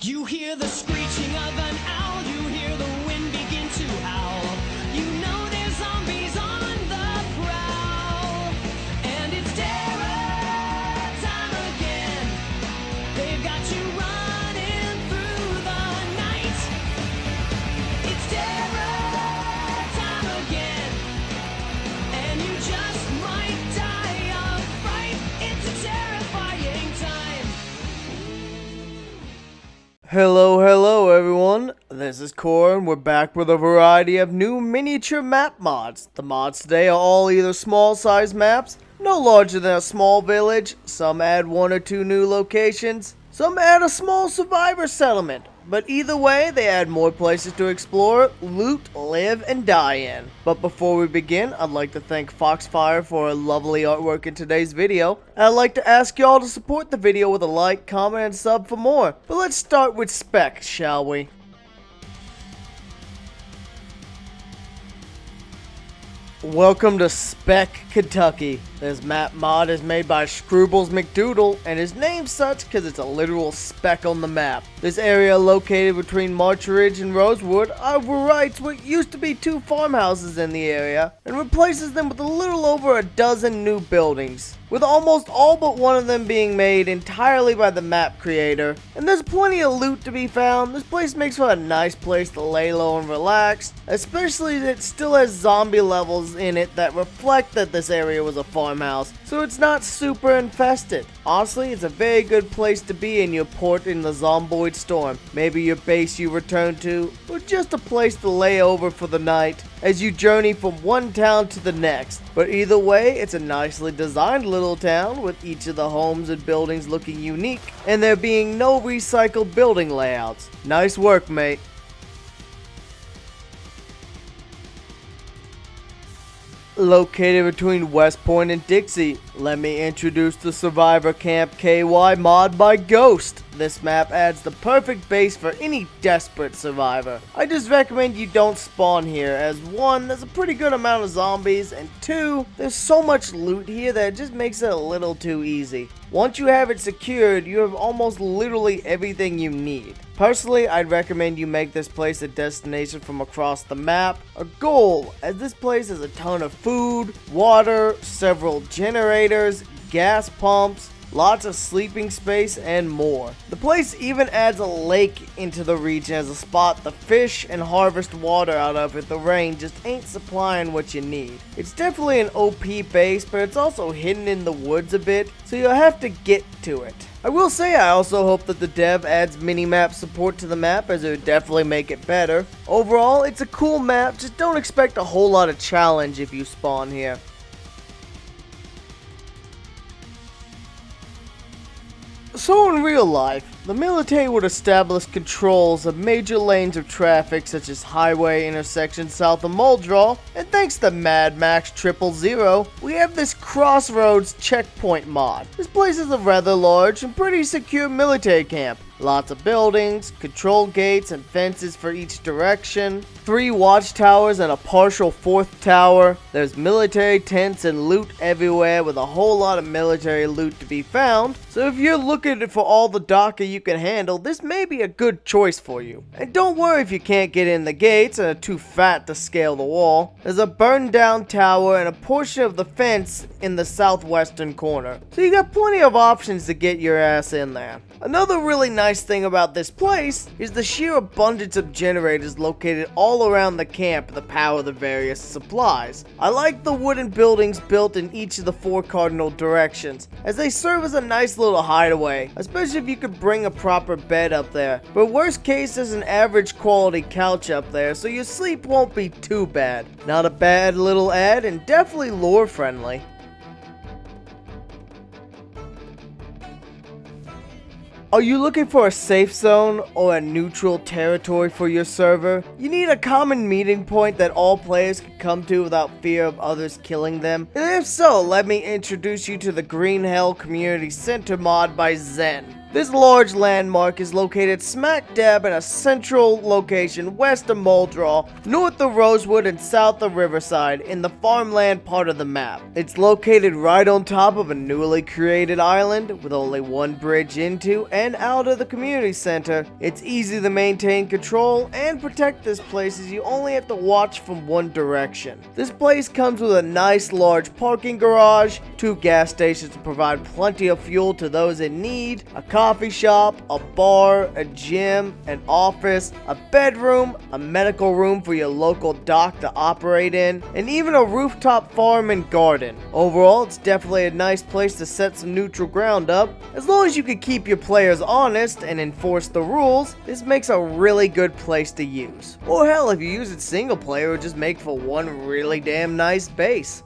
You hear the screeching of an owl, you hear the wind begin to howl. You know there's zombies on the prowl. And it's terror time again. They've got you running through the night. It's terror time again. And you just might die of fright. It's a terrifying time. Hello everyone, this is Core and we're back with a variety of new miniature map mods. The mods today are all either small size maps, no larger than a small village, some add one or two new locations, some add a small survivor settlement, but either way they add more places to explore, loot, live, and die in. But before we begin, I'd like to thank Foxfire for a lovely artwork in today's video, and I'd like to ask y'all to support the video with a like, comment, and sub for more. But let's start with Speck, shall we? Welcome to Spec Kentucky. This map mod is made by Scroobles McDoodle and is named such because it's a literal speck on the map. This area located between March Ridge and Rosewood overwrites what used to be 2 farmhouses in the area and replaces them with a little over a dozen new buildings, with almost all but one of them being made entirely by the map creator. And there's plenty of loot to be found. This place makes for a nice place to lay low and relax, especially as it still has zombie levels in it that reflect that this area was a farmhouse, so it's not super infested. Honestly, it's a very good place to be in your port in the Zomboid storm, maybe your base you return to, or just a place to lay over for the night as you journey from one town to the next. But either way, it's a nicely designed little town with each of the homes and buildings looking unique and there being no recycled building layouts. Nice work, mate. Located between West Point and Dixie, let me introduce the Survivor Camp KY mod by Ghost. This map adds the perfect base for any desperate survivor. I just recommend you don't spawn here, as 1, there's a pretty good amount of zombies, and 2, there's so much loot here that it just makes it a little too easy. Once you have it secured, you have almost literally everything you need. Personally, I'd recommend you make this place a destination from across the map, a goal, as this place has a ton of food, water, several generators, gas pumps, lots of sleeping space, and more. The place even adds a lake into the region as a spot to fish and harvest water out of if the rain just ain't supplying what you need. It's definitely an OP base, but it's also hidden in the woods a bit, so you'll have to get to it. I will say I also hope that the dev adds mini-map support to the map, as it would definitely make it better. Overall, it's a cool map, just don't expect a whole lot of challenge if you spawn here. So in real life, the military would establish controls of major lanes of traffic such as highway intersections south of Muldraw, and thanks to Mad Max 000, we have this Crossroads Checkpoint mod. This place is a rather large and pretty secure military camp. Lots of buildings, control gates, and fences for each direction. 3 watchtowers and a partial 4th tower. There's military tents and loot everywhere with a whole lot of military loot to be found. So if you're looking for all the DACA you can handle, this may be a good choice for you. And don't worry if you can't get in the gates and are too fat to scale the wall. There's a burned down tower and a portion of the fence in the southwestern corner. So you got plenty of options to get your ass in there. Another really nice thing about this place is the sheer abundance of generators located all around the camp to power the various supplies. I like the wooden buildings built in each of the 4 cardinal directions, as they serve as a nice little hideaway, especially if you could bring a proper bed up there. But worst case, there's an average quality couch up there, so your sleep won't be too bad. Not a bad little ad, and definitely lore friendly. Are you looking for a safe zone or a neutral territory for your server? You need a common meeting point that all players can come to without fear of others killing them? And if so, let me introduce you to the Green Hell Community Center mod by Zen. This large landmark is located smack dab in a central location west of Muldraugh, north of Rosewood and south of Riverside in the farmland part of the map. It's located right on top of a newly created island with only one bridge into and out of the community center. It's easy to maintain control and protect this place as you only have to watch from one direction. This place comes with a nice large parking garage, 2 gas stations to provide plenty of fuel to those in need, a coffee shop, a bar, a gym, an office, a bedroom, a medical room for your local dock to operate in, and even a rooftop farm and garden. Overall, it's definitely a nice place to set some neutral ground up. As long as you can keep your players honest and enforce the rules, this makes a really good place to use. Or hell, if you use it single player, it would just make for one really damn nice base.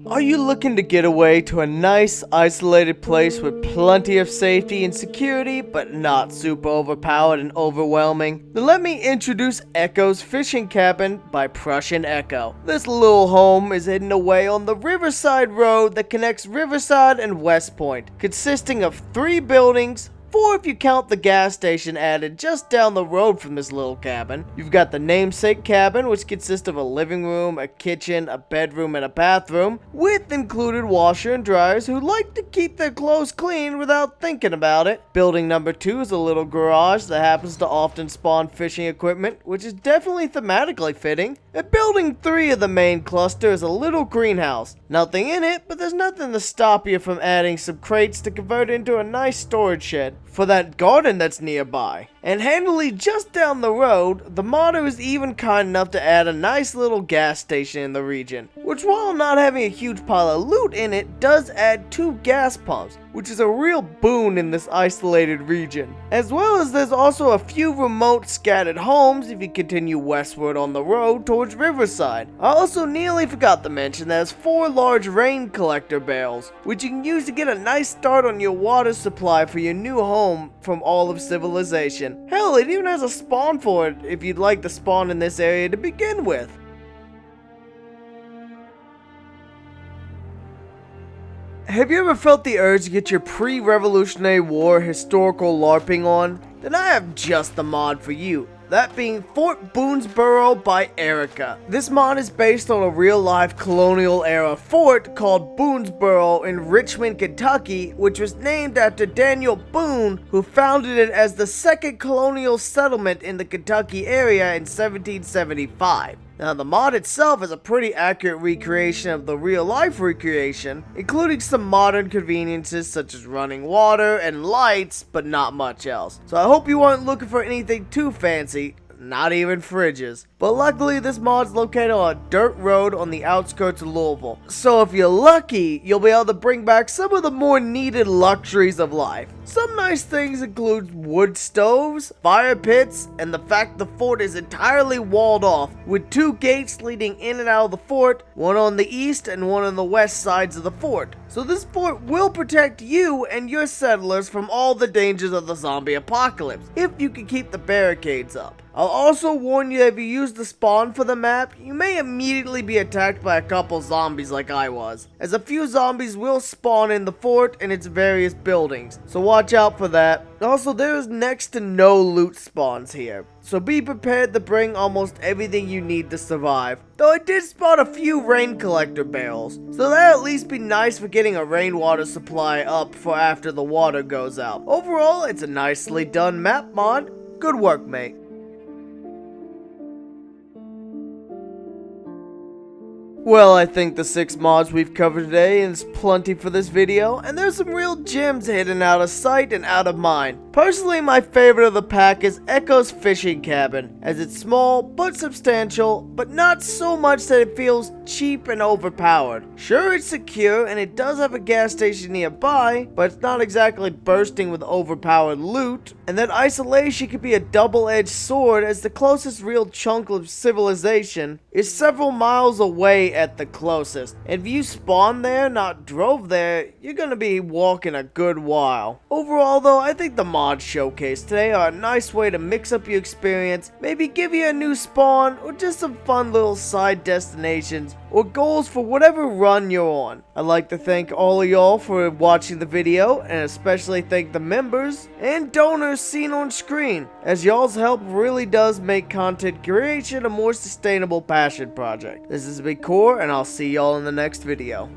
Are you looking to get away to a nice isolated place with plenty of safety and security but not super overpowered and overwhelming? Then let me introduce Echo's Fishing Cabin by Prussian Echo. This little home is hidden away on the Riverside Road that connects Riverside and West Point, consisting of 3 buildings, 4 if you count the gas station added just down the road from this little cabin. You've got the namesake cabin, which consists of a living room, a kitchen, a bedroom, and a bathroom, with included washer and dryers who like to keep their clothes clean without thinking about it. Building number 2 is a little garage that happens to often spawn fishing equipment, which is definitely thematically fitting. And building 3 of the main cluster is a little greenhouse. Nothing in it, but there's nothing to stop you from adding some crates to convert into a nice storage shed for that garden that's nearby. And handily just down the road, the modder is even kind enough to add a nice little gas station in the region, which while not having a huge pile of loot in it, does add 2 gas pumps, which is a real boon in this isolated region. As well as there's also a few remote scattered homes if you continue westward on the road towards Riverside. I also nearly forgot to mention there's 4 large rain collector barrels, which you can use to get a nice start on your water supply for your new home from all of civilization. Hell, it even has a spawn for it if you'd like to spawn in this area to begin with. Have you ever felt the urge to get your pre-Revolutionary War historical LARPing on? Then I have just the mod for you. That being Fort Boonesborough by Erica. This mod is based on a real-life colonial-era fort called Boonesboro in Richmond, Kentucky, which was named after Daniel Boone, who founded it as the second colonial settlement in the Kentucky area in 1775. Now, the mod itself is a pretty accurate recreation of the real-life recreation, including some modern conveniences such as running water and lights, but not much else. So I hope you weren't looking for anything too fancy, not even fridges. But luckily, this mod's located on a dirt road on the outskirts of Louisville. So if you're lucky, you'll be able to bring back some of the more needed luxuries of life. Some nice things include wood stoves, fire pits, and the fact the fort is entirely walled off, with 2 gates leading in and out of the fort, one on the east and one on the west sides of the fort. So this fort will protect you and your settlers from all the dangers of the zombie apocalypse, if you can keep the barricades up. I'll also warn you that if you use the spawn for the map, you may immediately be attacked by a couple zombies like I was, as a few zombies will spawn in the fort and its various buildings, so watch out for that. Also, there is next to no loot spawns here, so be prepared to bring almost everything you need to survive. Though I did spot a few rain collector barrels, so that'll at least be nice for getting a rainwater supply up for after the water goes out. Overall, it's a nicely done map mod. Good work, mate. Well, I think the 6 mods we've covered today is plenty for this video, and there's some real gems hidden out of sight and out of mind. Personally, my favorite of the pack is Echo's Fishing Cabin, as it's small but substantial, but not so much that it feels cheap and overpowered. Sure, it's secure and it does have a gas station nearby, but it's not exactly bursting with overpowered loot, and that isolation could be a double-edged sword as the closest real chunk of civilization is several miles away at the closest. If you spawned there, not drove there, you're gonna be walking a good while. Overall though, I think the mods showcased today are a nice way to mix up your experience, maybe give you a new spawn, or just some fun little side destinations, or goals for whatever run you're on. I'd like to thank all of y'all for watching the video, and especially thank the members and donors seen on screen, as y'all's help really does make content creation a more sustainable passion project. This is Big Core, and I'll see y'all in the next video.